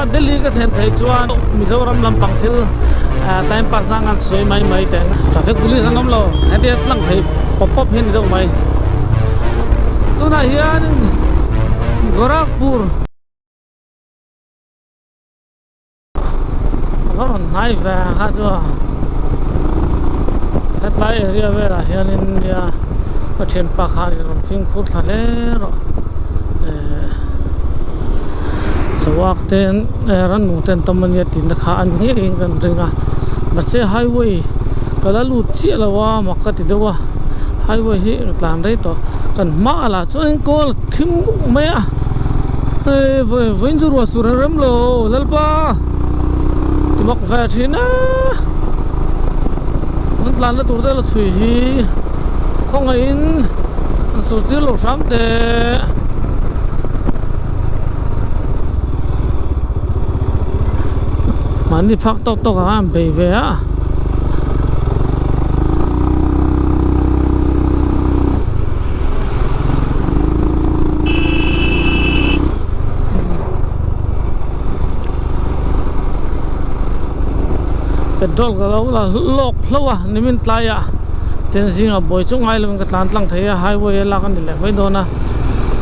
Delhi ka then thei chuan Mizoram lampang thil time pass na ngan soi mai ten traffic police angam lo heti tlang thei pop hin do mai tuna hian Gorakhpur còn hai về ha chưa hết lại area về là hiện India có trên bắc hà thì còn phim khúc thật đấy rồi sawak ten ran nu ten tamania tin da kha an nge eng kan ringa base highway kala lu chi lawa makati dewa highway hi tlan dei to kan ma la chuan kol thim me a voin zu ro sur ram lo lalpa timak ve thina nan tlan la tur da la thui hi khong in su ti lo sam teมันที่พักตกอ่ะไปเวะเป็นดอลก็แล้วล่ะโลกแล้ววะนี่มันตายอ่ะเต็นซิงอ่ะบ่อยจุงไงเลยมันก็ตลังเทียไฮเวย์ลากันนี่แหละไม่โดนนะ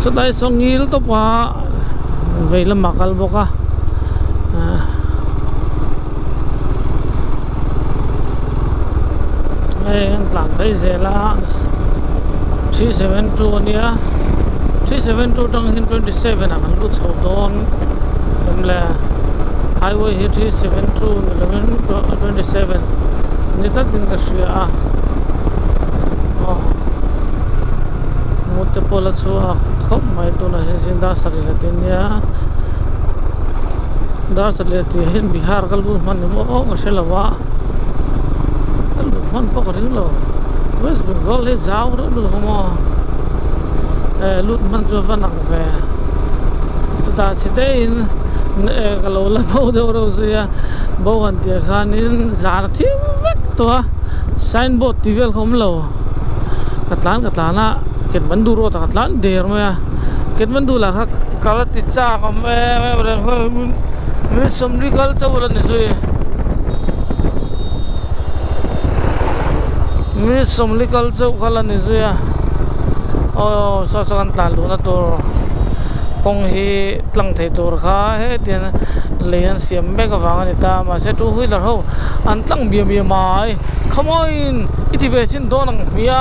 สุดท้ายส่งยีลตบว่าเวลามักลบกะtlang thấy zela 372 nia 372 tang hin 27 ang lu chho don emle highway hi 372 27 ni ta din ka sia mote pola chua khop mai to na hin da sari la tin ya da sari ti hin bihar kalbu man mo o selawaมันปกติเราเวสบุญก็เลยจ้าวรู้ดูเขามาลุดมันจะวันนักแฝงสุดท้ายเด็กก็เราละพูดเราเสียบอกวันเดียวกันนี่จานที่เวกตัวไซน์บอร์ดที่เวลเขาไม่รู้กัดล้านนะเก็บมันดูรถกัดล้านเดียร์ไหมเก็บมันดูละครับก็ติดจ้าก็ไม่เป็นไรไม่สมริกัลจะวันนี้สิมีสมลิกัลเจ้าขลันนี่สิสอกันตาลูนะตัวคงฮีตั้งเทตัวข้าเฮ็ดเนี่ยเลี้ยงเสียมเบกฟังนี่ตามาเสตุหุยละเขาอันตั้งเบียมาขโมยอิทธิเวชินโดนังเมีย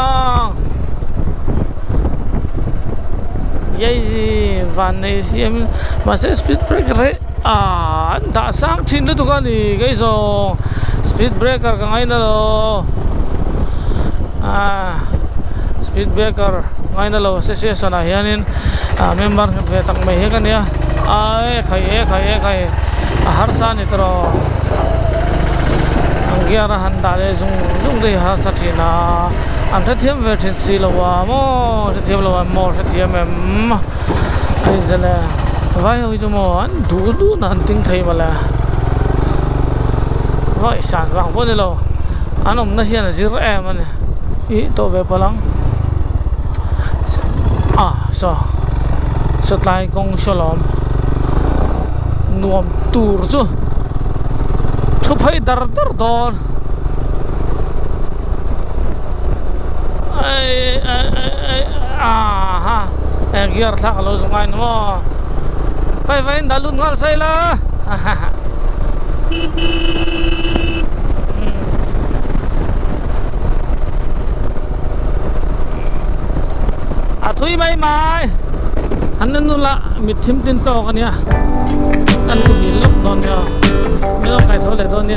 ยัยจีวันนี้เสียมมาเสสปีดเบรกเรอันด่าสังทิ้งเลยทุกคนนี่ไงส่งสปีดเบรกกันไงนะล่ะspeed breaker ngay na lo session na hianin member ve tak mai he kan ya ai khai harsa ni tro angiara handa le jung de ha sathina an tha thiam ve thin si lo wa mo se thiam lo wa mo se thiam em ai zela vai hoi jo mo an du nan ting thei mala vai san rang bo ne lo anom na hian zir em ani i to ve palang so tlai kong shalom nuam tur chu thu phai dar don ai ha gear thak lo zungai no vai dalun ngal sai la thui mai anh nên nuôi la mít thím tin to cái nia anh cũng bị lốc đòn nhau mấy lốc cái thôi để đòn nia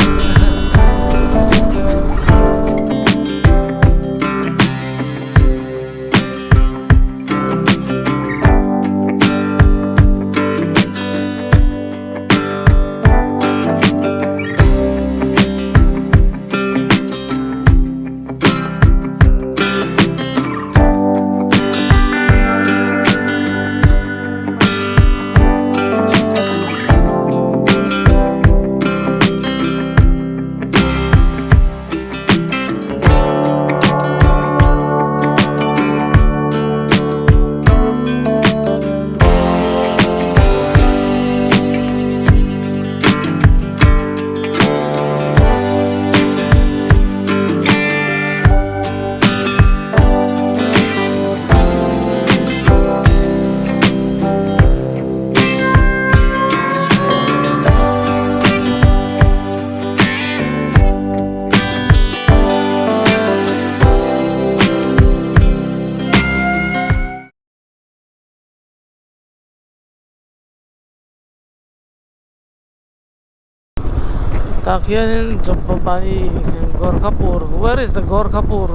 Takian Jampabani Gorkhapur. Where is the Gorkhapur?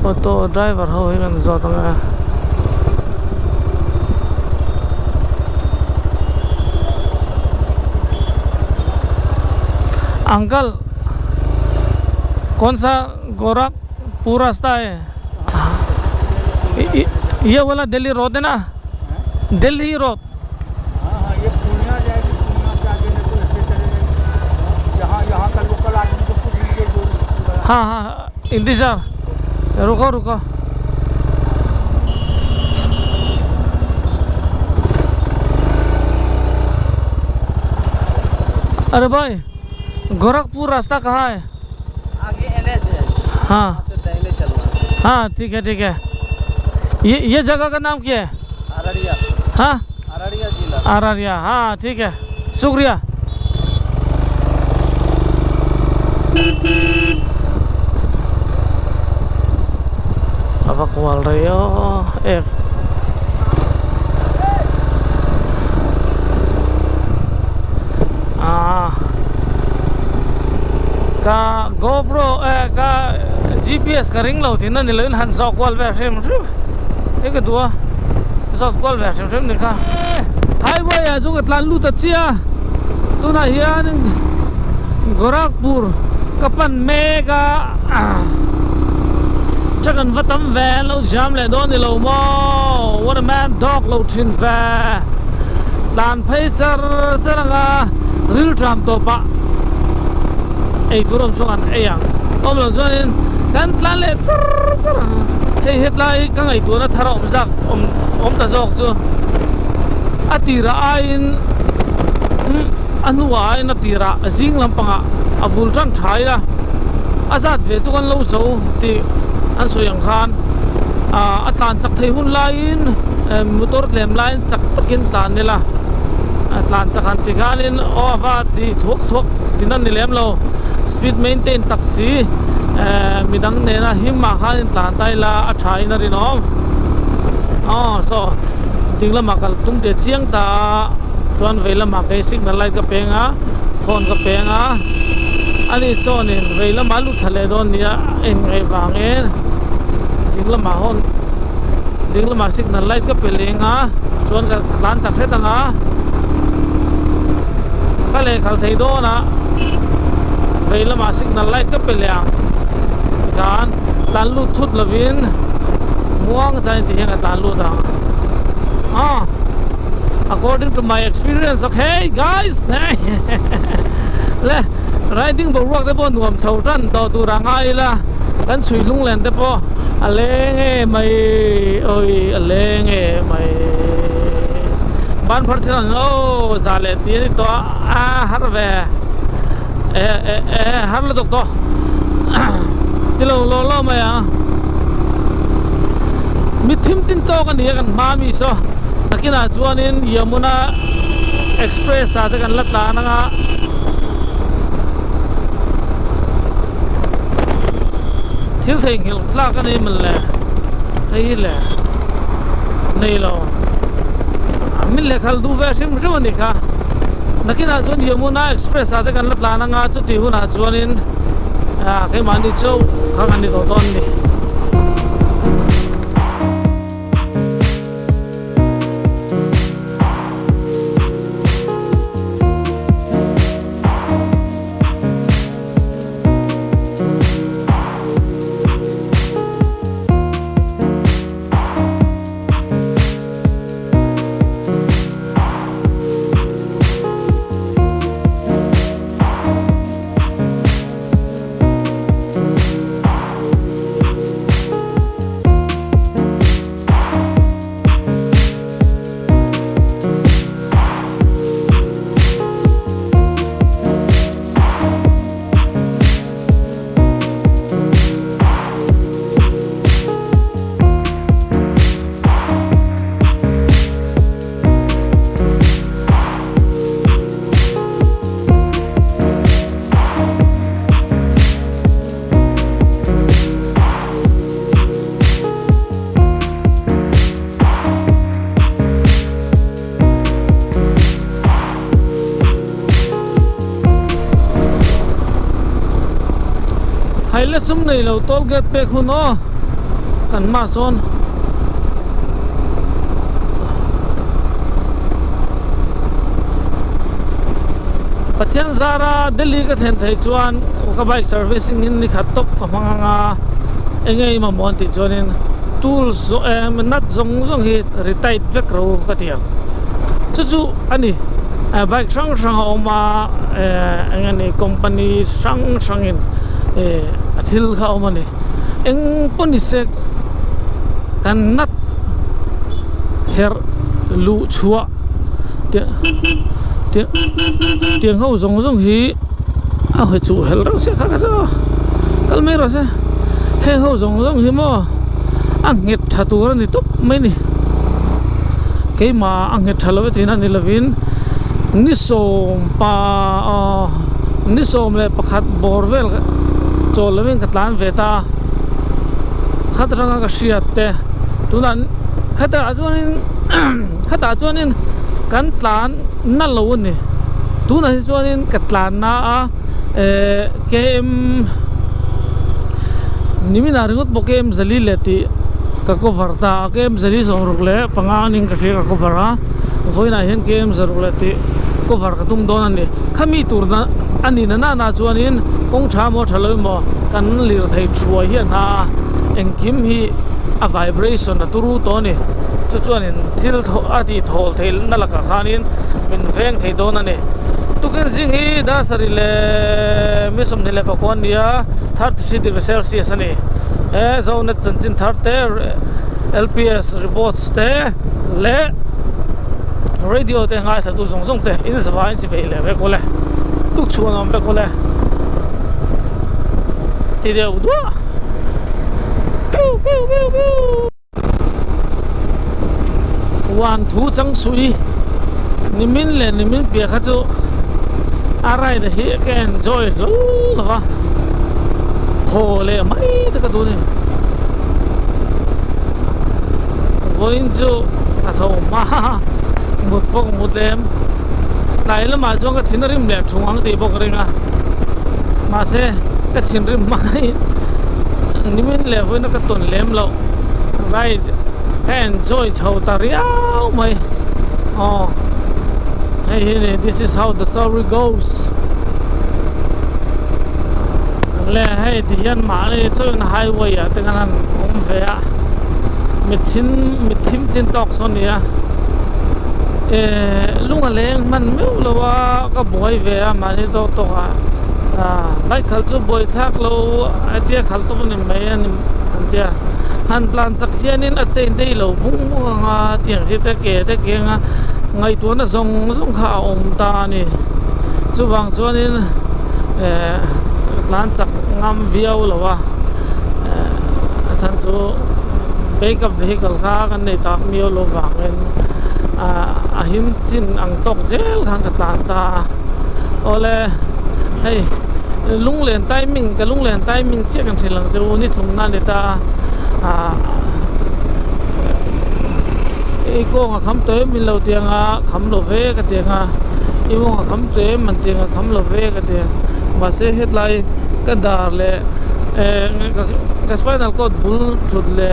Auto driver ho higan zotanga. Uncle कौन सा गोरखपुर रास्ता है ये वाला दिल्ली रोड है ना दिल्ली रोड हाँ ये पूर्णिया जाएगी पूर्णिया से आगे नहीं तो ऐसे चले जाएंगे यहाँ का लोकल आदमी को पूछ लीजिए जो हाँ हाँ इंतज़ार रुको रुको अरे भाई गोरखपुर रास्ता कहाँ है आगे NH है हाँ से दाहिने चलना हाँ ठीक है ये जगह का नाम क्या है अररिया हाँ अररिया जिला अररिया हाँ ठीक है शुक्रिया अब बोल रही हो एक ka GoPro ka GPS ka ring lo tin na nilen han so kwal ve sem shim e ka dua so kwal ve sem shim ni kha highway a ju ka tlan lu ta chia tu na hian Gorakhpur kapan mega chakan vatam ve lo jam le don ni lo mo what a man dog lo thin ve tlan phai char charanga ril tram to pa ei turam chungan eyang om lo zoin kan tlan le char hei hetlai ka ngai tu na thara om jak om ta jok chu atira ain anuwa in atira jing lampanga abul tang thai la azat ve chukan lo so ti an soyang khan atlan chak thei hun lain motor lem lain chak takin tan nila atlan chakan ti ganin o va ti thok tinan ni lem lo speed maintain taxi midang nena himma khan tlan tai la athai na rinom so dingla makal tum te chiang ta chuan veila ma ke signal light ka penga phone ka penga ani sonin veila malu thale don nia en ngai wangen dingla ma signal light ka pelenga chuan ka tlan chak he tanga kale khal thei do na veila ma signal light ka peleang dan tan lu thut lovin muang chai ti hanga tan lu da according to my experience okay guys le riding bo rock de bo nuam chau tan to tu rangai la kan chui lung len de po alenge mai oi alenge mai ban phar chan o zale ti ni to har ve har la dok to tilo lo mai mi thim tin to kan hi kan ma mi so takina chuanin Yamuna Express ata kan lat la nga thil thei ngil tla kan ni man le hei le nei lo min le khal du ve sim sim ni kha nakina chuan Yamuna Express ata kan lat la nga chu ti huna chuanin cái món đi châu khác ăn đi tổ tôn đi sum nei lo toll gate pe khuno kan ma son Pathian Zara Delhi ka then thei chuan ka bike servicing in ni khat top ka manga engei ma mon ti chuanin tools nat zong zong hi retired vek ro ka tiang chu ani bike sang oma engani company sangin athil kha oma ni eng poni se kan nat her lu chua tiếng hậu giống hí hồi chủ hell đâu sẽ khác sao kalme rồi sẽ he hậu giống hí mà ăn nghẹt thà tu rồi thì tốt mấy nè cái mà ăn nghẹt thà lâu thì nó là vin nisom le pakhat borvel cho lovin katlan veta khatra ka shiate tunan khata chuanin kan tlan na lo ni tu na chuanin ka tlan na kem nimina ringot bokem zali leti ka cover ta kem zali zoruk le panganing ka ka cover a voina hen kem zoruk leti cover ka tum don ani khami turna ani na chuanin kong tha mo thaloi mo kan lir thei thua hi na engkim hi a vibration na turu to ni chuanin thil ati thol thel na laka khanin min veng thei don ani tukin jing hi da sarile misom nile pakwan dia 30 degree celsius ani zone chanchin 30 lps reports te le radio te ngai sa tu zong te in swain chi be le ve ko le tuk chuan am be ko le ti de u do wan thu chang sui nimin bia kha chu arai de he ke enjoy lo ha hole mai ta ka du ni voin chu a tho ma mut pok mut lem lai la ma chong ka thinarim le thungang ti bok ringa ma se ka thinrim mai nimin le voin ka ton lem lo right enjoy chau ta riau mai oh hey this is how the story goes le hey dian ma le chon highway a tengan om ve a mithim tin tok sonia lunga leng man meu lowa ka boy ve a mani to to a bai khal chu boy thak lo atia khal to ni mai an antia han plan chak hianin a chen dei lo bung nga tiang si te ke nga ngai tu na zong kha om ta ni chu wang chuanin plan chak ngam viau lo wa chan chu backup vehicle kha kan nei tak mio lo wangin a him chin ang tok zel khan ka tan ta ole hey lunglen timing che kan thilang chu ni thum na ni ta ko nga kham te min lo tianga kham lo ve ka tianga iwo nga kham te man tianga kham lo ve ka tiang ma se headline ka dar le ka spinal cord bul thud le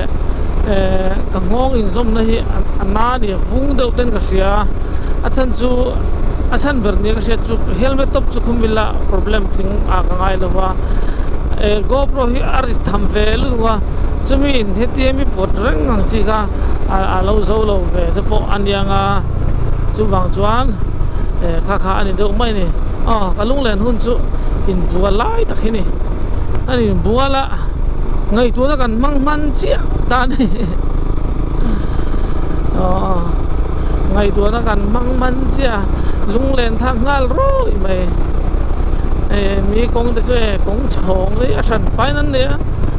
ka ngong in zom na hi anna ni vung do ten ka sia achan ber ni ka sia chu helmet top chu khumila problem thing a ka ngai lo wa GoPro hi ari tham ve lu wa chumi in heti mi pot reng ang chi ka a lo zo lo ve te po anianga chu wang chuan kha ani do mai ni ka lung len hun chu in bua lai tak hini ani bua la ngai tu na kan mang man chia ta ni ngai tu na kan mang man chia lung len thang ngal ro mai mi kong te chu kong chong le a san pai nan ne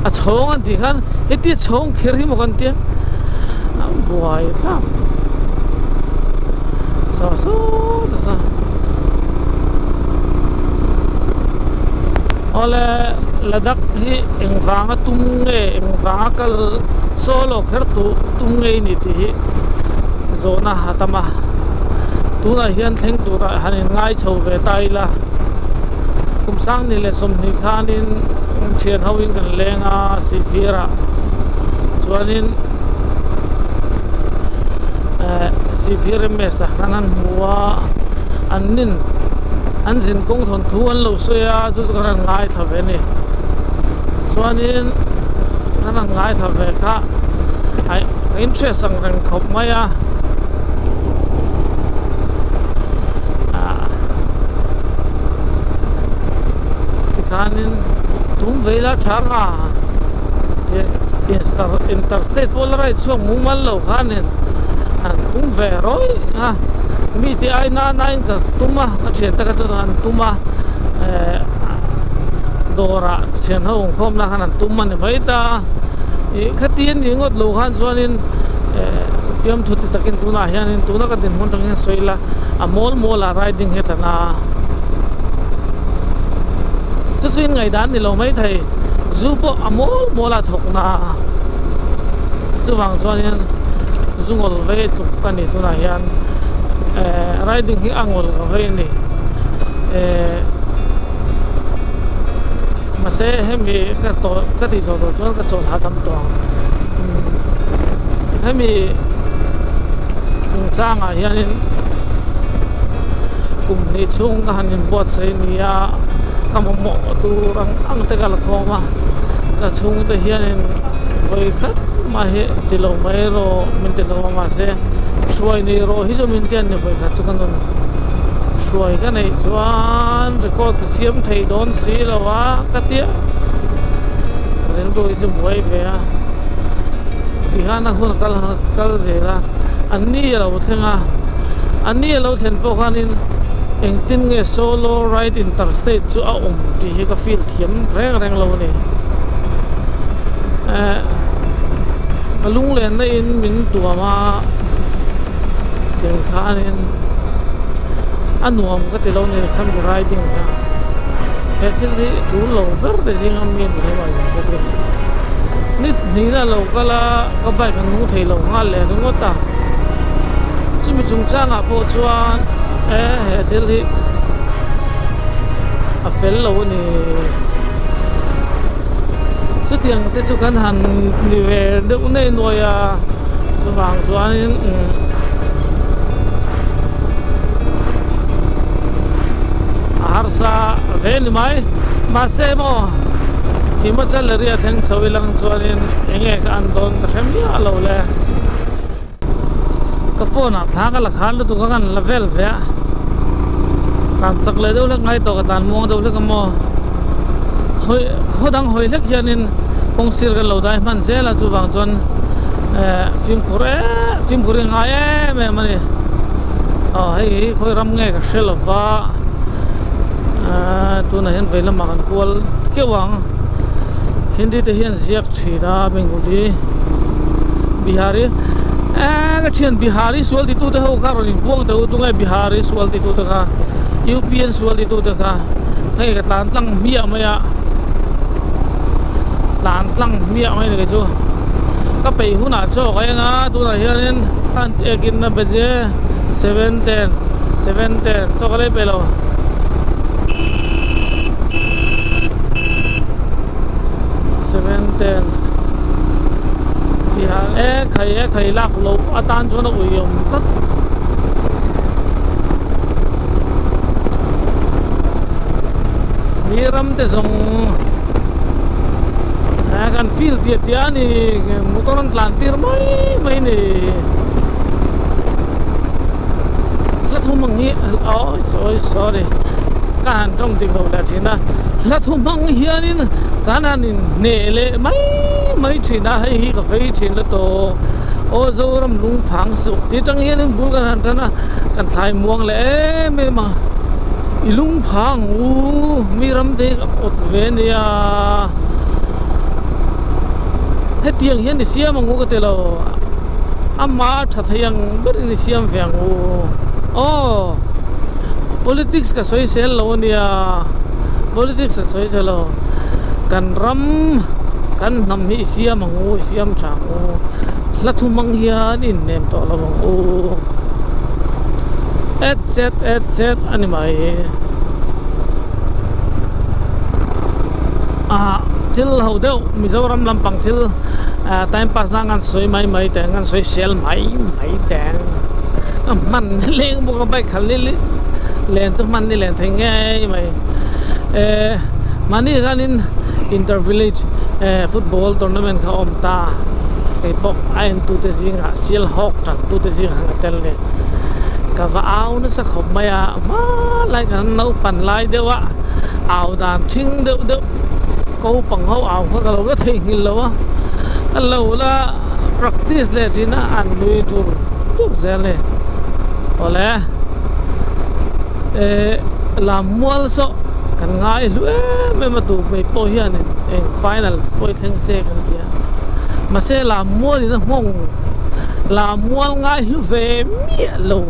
a chong an ti khan eti chong kher hi mo kan ti buai tha so sa ole ladak hi engwanga tunge engwanga kal solo kher tu tunge ni ti zona hatama tuna hian thleng tura hanin ngai chho ve tai la kum sang ni le som ni khanin thian hawin kan lenga sipira chuanin sipira mesa kanan huwa annin anjin kong thon thu an lo soya chu kan ngai thave ni chuanin kan ngai thave ka ai interest ang rang khop maya kanin tum vela thanga interstate polarized so mumal lo kanin an tum ve roi ha mi ti ai na in ka tuma a chen ta ka chu an tuma dora chen ho khom na han tuma ne mai ta e khatien ni ngot lo khan chuanin tiam thuti takin tuna hianin tuna ka din hon tang soila a mol a riding hetana chu chuin ngai dan ni lo mai thai zu po amol mola thokna chu wang chuanin zungol ve tu kani tuna hian riding hi angol ka ve ni mase hemi ka ti so chuan ka chol hadam to hemi changa hianin kum ni chung ka hanin bot sei nia kamo mo tu rang ang tegal koma ka chung te hianin voi khat ma he tilo mai ro min te no ma se suai ni ro hi zo min tian ne voi khat chu kan non suai ka nei chuan record ka siam thei don si lo wa ka tia ren bo hi zo moi ve a ti hana hun kal zela anni lo thenga anni lo then po khanin engtin nge solo ride interstate chu a ti hi ka feel thiam reng lo ni lung len na in min tuama teng khanin anuam ka te lo ni kham riding ka hetil chu lo ver de jing am min ni ma ka ni na lo kala ka bai kan nu thei lo ngal le nu ta chimi chung changa po chuan hetil hi a fel lo ni chu tiang te chu kan han ni ve de nei noya chu wang chuanin harsa ve ni mai ma se mo himachal area theng chowilang chuanin enge ka an don ka them ya lo le ka phone a thang la khan lu tu ka kan level ve kan chak le do le ngai to ka tan mong do le ka mo hoi hodang hoi lek hianin kong sir kan lo dai man se la chu wang chon film khore ngai me mani hei khoi ram nge ka shelova tu na hen vela ma kan kol ke wang hindi te hian ziak thira bengali bihari ka thian bihari sual ti tu te ho ka ro ni buang te tu ngai bihari sual ti tu te ka UPN sual ti tu te ka hei ka tlan tlang mia maya lan tlang mia mai ne chu ka pe huna cho ka na tu na hian an ekin na beje 710 cho ka le pe lo khai lak lo atan chona uyom tat miram te song kan feel dia ni motoran tlantir mai ni la thumang hi sorry kan trong ting lo la thina la thumang hianin kanan nele mai thina hi ka fei thin la to o zoram lung phang su ti tang hian bu kan thana kan thai muang le me ma ilung phang miram de ot ve nia he tiang hian ni siam ngu ka te lo amma tha thayang ber ni siam veng politics ka soi sel lo nia politics ka soi sel lo kan ram kan nam hi siam ngu siam tha ngu la thumang hian in nem to lo et ani mai thil ho deuh Mizoram lampang thil time pass na ngan soi mai te ngan soi sel mai te man leng bu ka bai khal li len chu man ni len thei nge mai mani ganin inter village football tournament kha om ta cái bọc anh tu te zing ha sial hok tan tu te zing ha tel ne ka va au na sa khom maya ma lai kan nau pan lai dewa au dan thing de ko pang ho au ka lo la thei hil lo a lo la practice le thina an lui tur zele ole la mual so kan ngai lu me ma tu me po hian en final poi theng se kan tia mà sẽ là mua thì nó mong là mua ngay lúc về mía lâu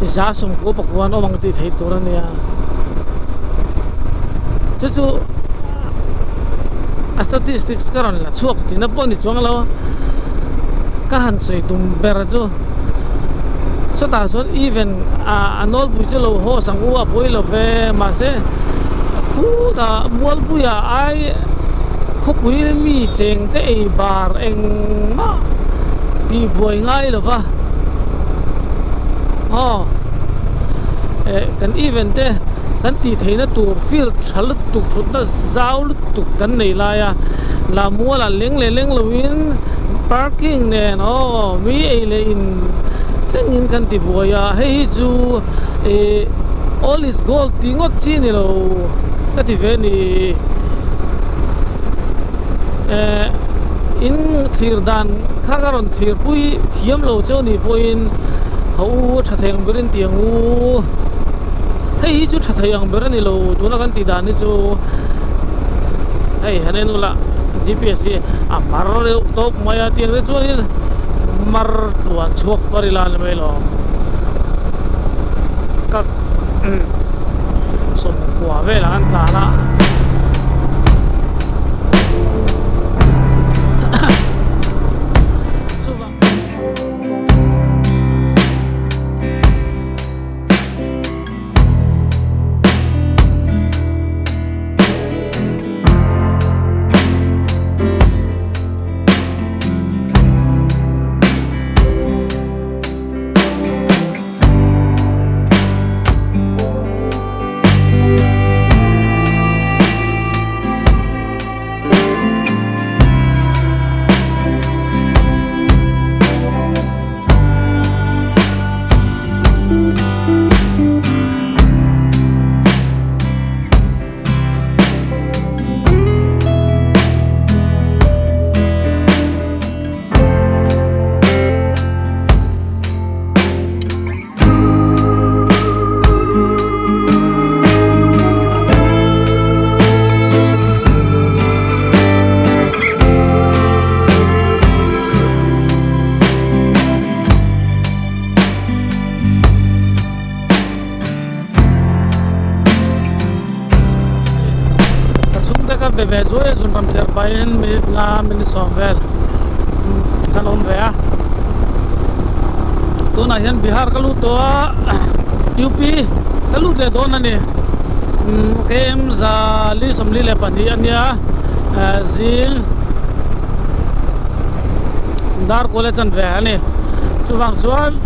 giá sum của bậc quan ông thì thấy tôi này chú statistics cái là chuộc thì nó bọn thì chuông lâu các hành水tum bè chú số ta số even anol bui chú lâu ho sang u bui lâu về mà sẽ cú ta mua bui ai khúc bui mi chèn cái bar anh mà đi bồi ngay là va kan event te kan ti theina tur field thal tu khut na zau tu kan nei la ya la mua la leng lewin parking ne no mi e le in sengin kan ti boya hei chu all is gold tingot chi ni lo ka ti ve ni in thir dan khagaron thir pui thiam lo cho ni poin ho thatheng berin tiangu hei chu thatheng berin ni lo tuna kan ti dan ni chu hei hanen la gps mar to maya tiang re chu ni mar tuan chok parilan me lo ka som kwa ve la an ta na về rồi dùng làm thiệt bayên mình là mình sống về căn ông về tôi nói hiện Bihar cái lúc đó UP cái lúc này đó này cái em ra lý sầm lý lệ bản địa nha riêng dar college chân về này chú vàng xuân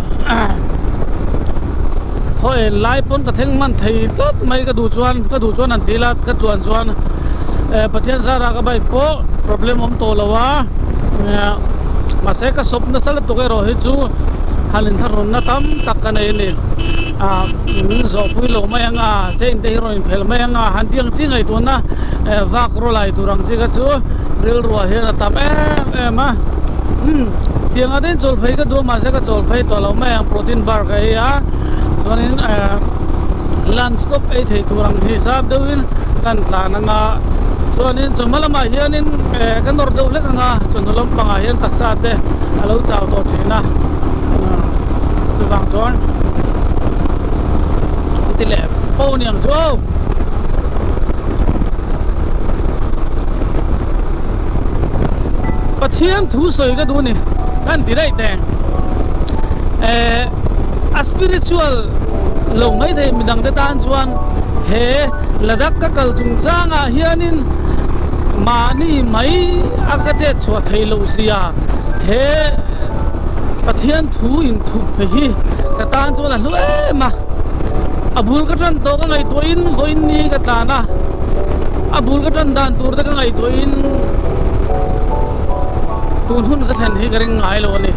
hồi lại bốn cái thằng man thấy tốt mấy cái đủ chuan anh tí là cái tuần chuan pathian zara ka bai po problem om to lawa ma se ka sop na sala to ke ro he chu halin tharon na tam tak ka nei ni zo pui lo mai anga che in te heroin phel mai anga han tiang chi ngai to na vak ro lai turang chi ka chu rel ro he na tam ma tiang aden chol phai ka do ma se ka chol phai to lo mai protein bar ka ya chonin lunch stop ai thei turang hisab deuin kan tlan anga so nên cho mà làm hiền nên cái nồi đâu lấy nga cho nó làm bằng hiền đặc sản đấy alo chào tổ chuyện na cho vàng chọn tỷ lệ bao nhiêu số bắt thiên thu sợi cái đồ này anh tỷ lệ đen spiritual lòng mấy thầy mình đang tới tan chuan he là đắc các cầu trùng trang hiền nên mà ni mấy ác chế chùa thầy lâu xìa he bắt thiên thú in thụ phải hi cái tan chỗ là lúc mà abul cái chân to cái ngày tuổi in với ni cái tan à abul cái chân đàn tour cái ngày tuổi in tuôn hun cái thành hi cái ring ngài luôn này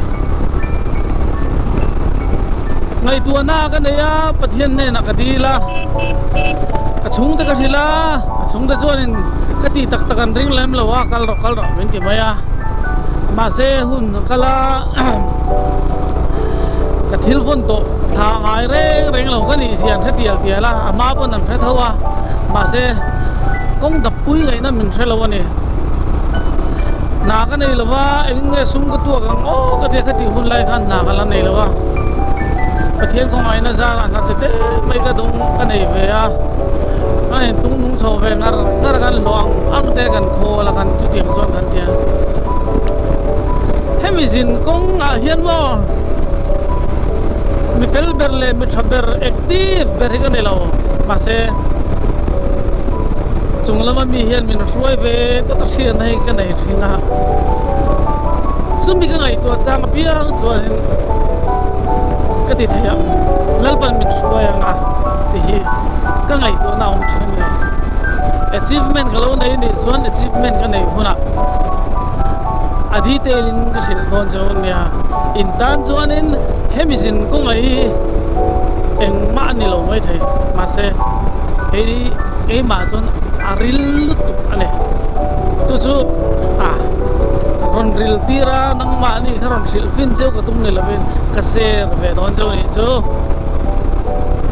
ngày tua na cái này à bắt thiên này là cái gì là cái chúng cái gì là chúng cái chỗ này cái tí tắc tắc ring lem là wa kal ro bên tí mày à mà xe hun cái là cái thil phun to thang ai reng lâu cái này xiên rất tiệt là mà bênนั้นrất thua mà xe công đập bụi cái nó mình sẽ lâu này na cái này là wa anh nghe sung cái tua cái ô cái tí hun lại kan na cái này là wa cái thiên không ai nó ra là nó sẽ thế mấy cái đông cái này về à cái tung tung sầu về ngar cái loang ăn thế cái khô là cái chút tiền cho cái tiền hem izin công à hiền lo mi fel berle mi thaber active beri cái này lo mà sẽ chung là mi hiền mình xuôi về tất cả chuyện này cái này thì na sumi cái ngày tua trang bia cho cái gì thế ạ lalpan mình xuôi à thì cái ngày tua nào cũng chuyện này achievement cái lâu này thì chuan achievement cái này huna adi telin cái sự thôn chuan nia in tan chuan in hemisin có ngày em mà ni lo mai thei mà se cái mà chuan aril tu ane chu à ron ril tira nang ma ni ron sil fin cheu ka tum ne laben ka se ve don cheu ni chu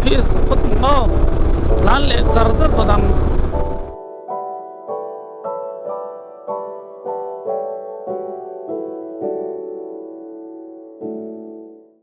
peace put mo lan le char char padang